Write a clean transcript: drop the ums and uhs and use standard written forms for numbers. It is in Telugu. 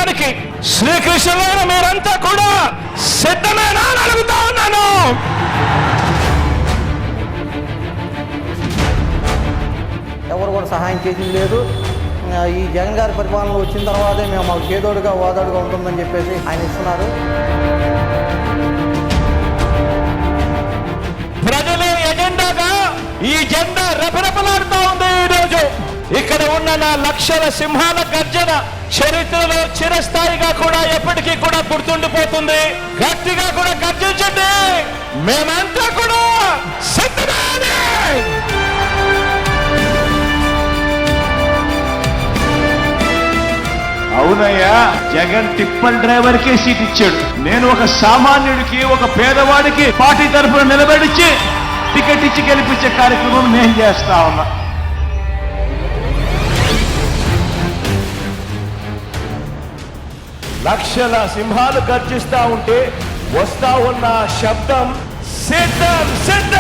చేయడానికి శ్రీకృష్ణులైన మీరంతా కూడా సిద్ధమేనా అని అడుగుతా ఉన్నాను. ఎవరు కూడా సహాయం చేసింది లేదు. ఈ జగన్ గారి పరిపాలన వచ్చిన తర్వాతే మేము మాకు చేదోడుగా ఓదాడుగా ఉంటుందని చెప్పేసి ఆయన ఇస్తున్నారు. ప్రజలే ఎజెండాగా ఈ జెండా రెపరెపలాడుతూ ఉంది. ఈరోజు ఇక్కడ ఉన్న నా లక్షల సింహాల గర్జన చరిత్రలో చిరస్థాయిగా కూడా ఎప్పటికీ కూడా గుర్తుండిపోతుంది. గట్టిగా కూడా గర్జించండి, మేమంతా కూడా సిద్ధమే. అవునయ్యా, జగన్ టిప్పర్ డ్రైవర్ కే సీట్ ఇచ్చాడు. నేను ఒక సామాన్యుడికి, ఒక పేదవాడికి పార్టీ తరఫున నిలబడిచ్చి టికెట్ ఇచ్చి గెలిపించే కార్యక్రమం నేను చేస్తా ఉన్నా. లక్షల సింహాలు గర్జిస్తా ఉంటే వస్తా ఉన్న శబ్దం సిద్ధం సిద్ధం.